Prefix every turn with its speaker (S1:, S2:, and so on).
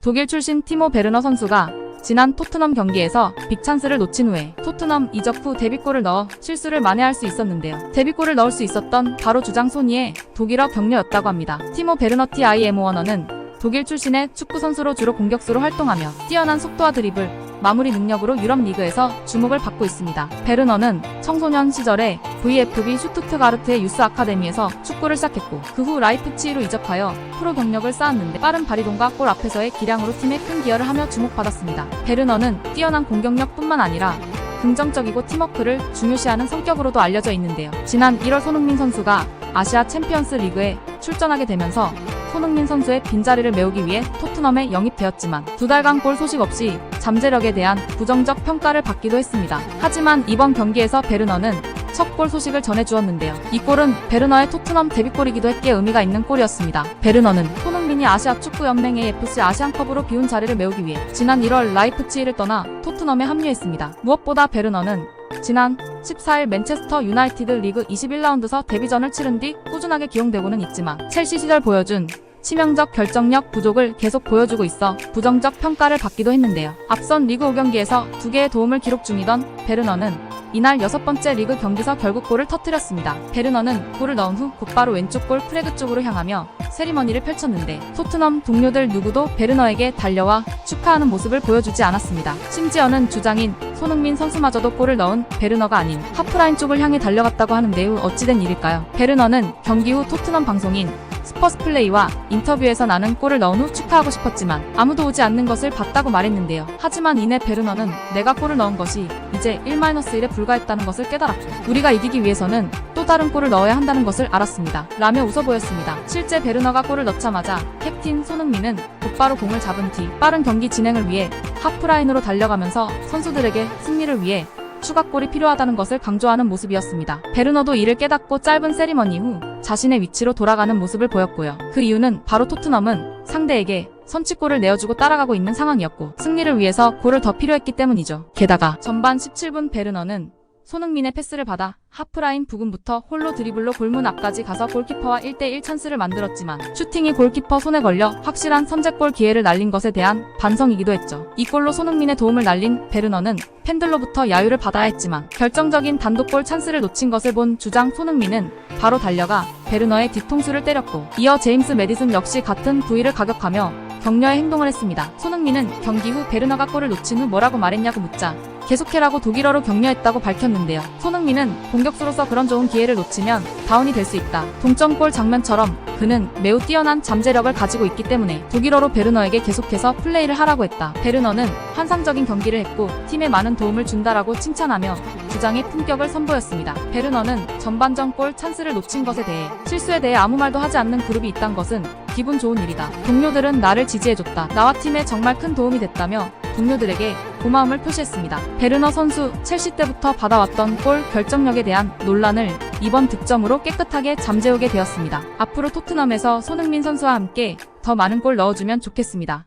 S1: 독일 출신 티모 베르너 선수가 지난 토트넘 경기에서 빅찬스를 놓친 후에 토트넘 이적 후 데뷔골을 넣어 실수를 만회할 수 있었는데요. 데뷔골을 넣을 수 있었던 바로 주장 소니의 독일어 격려였다고 합니다. 티모 베르너 TIM 워너는 독일 출신의 축구 선수로 주로 공격수로 활동하며 뛰어난 속도와 드리블, 마무리 능력으로 유럽 리그에서 주목을 받고 있습니다. 베르너는 청소년 시절에 VfB 슈투트가르트의 유스 아카데미에서 축구를 시작했고 그 후 라이프치히로 이적하여 프로 경력을 쌓았는데 빠른 발이동과 골 앞에서의 기량으로 팀에 큰 기여를 하며 주목받았습니다. 베르너는 뛰어난 공격력뿐만 아니라 긍정적이고 팀워크를 중요시하는 성격으로도 알려져 있는데요. 지난 1월 손흥민 선수가 아시아 챔피언스 리그에 출전하게 되면서 손흥민 선수의 빈자리를 메우기 위해 토트넘에 영입되었지만 2달간 골 소식 없이 잠재력에 대한 부정적 평가를 받기도 했습니다. 하지만 이번 경기에서 베르너는 첫 골 소식을 전해주었는데요. 이 골은 베르너의 토트넘 데뷔골이기도 했기에 의미가 있는 골이었습니다. 베르너는 손흥민이 아시아 축구연맹 AFC 아시안컵으로 비운 자리를 메우기 위해 지난 1월 라이프치히를 떠나 토트넘에 합류했습니다. 무엇보다 베르너는 지난 14일 맨체스터 유나이티드 리그 21라운드서 데뷔전을 치른 뒤 꾸준하게 기용되고는 있지만 첼시 시절 보여준 치명적 결정력 부족을 계속 보여주고 있어 부정적 평가를 받기도 했는데요. 앞선 리그 5경기에서 2개의 도움을 기록 중이던 베르너는 이날 6번째 리그 경기서 결국 골을 터뜨렸습니다. 베르너는 골을 넣은 후 곧바로 왼쪽 골 프레그 쪽으로 향하며 세리머니를 펼쳤는데 토트넘 동료들 누구도 베르너에게 달려와 축하하는 모습을 보여주지 않았습니다. 심지어는 주장인 손흥민 선수마저도 골을 넣은 베르너가 아닌 하프라인 쪽을 향해 달려갔다고 하는데요. 어찌된 일일까요? 베르너는 경기 후 토트넘 방송인 스퍼스플레이와 인터뷰에서 나는 골을 넣은 후 축하하고 싶었지만 아무도 오지 않는 것을 봤다고 말했는데요. 하지만 이내 베르너는 내가 골을 넣은 것이 이제 1-1에 불과했다는 것을 깨달았고 우리가 이기기 위해서는 또 다른 골을 넣어야 한다는 것을 알았습니다. 라며 웃어 보였습니다. 실제 베르너가 골을 넣자마자 캡틴 손흥민은 곧바로 공을 잡은 뒤 빠른 경기 진행을 위해 하프라인으로 달려가면서 선수들에게 승리를 위해 추가골이 필요하다는 것을 강조하는 모습이었습니다. 베르너도 이를 깨닫고 짧은 세리머니 후 자신의 위치로 돌아가는 모습을 보였고요. 그 이유는 바로 토트넘은 상대에게 선취골을 내어주고 따라가고 있는 상황이었고 승리를 위해서 골을 더 필요했기 때문이죠. 게다가 전반 17분 베르너는 손흥민의 패스를 받아 하프라인 부근부터 홀로 드리블로 골문 앞까지 가서 골키퍼와 1대1 찬스를 만들었지만 슈팅이 골키퍼 손에 걸려 확실한 선제골 기회를 날린 것에 대한 반성이기도 했죠. 이 골로 손흥민의 도움을 날린 베르너는 팬들로부터 야유를 받아야 했지만 결정적인 단독골 찬스를 놓친 것을 본 주장 손흥민은 바로 달려가 베르너의 뒤통수를 때렸고 이어 제임스 매디슨 역시 같은 부위를 가격하며 격려의 행동을 했습니다. 손흥민은 경기 후 베르너가 골을 놓친 후 뭐라고 말했냐고 묻자 계속해라고 독일어로 격려했다고 밝혔는데요. 손흥민은 공격수로서 그런 좋은 기회를 놓치면 다운이 될 수 있다. 동점골 장면처럼 그는 매우 뛰어난 잠재력을 가지고 있기 때문에 독일어로 베르너에게 계속해서 플레이를 하라고 했다. 베르너는 환상적인 경기를 했고 팀에 많은 도움을 준다라고 칭찬하며 주장의 품격을 선보였습니다. 베르너는 전반전 골 찬스를 놓친 것에 대해 실수에 대해 아무 말도 하지 않는 그룹이 있단 것은 기분 좋은 일이다. 동료들은 나를 지지해줬다. 나와 팀에 정말 큰 도움이 됐다며 동료들에게 고마움을 표시했습니다. 베르너 선수 첼시 때부터 받아왔던 골 결정력에 대한 논란을 이번 득점으로 깨끗하게 잠재우게 되었습니다. 앞으로 토트넘에서 손흥민 선수와 함께 더 많은 골 넣어주면 좋겠습니다.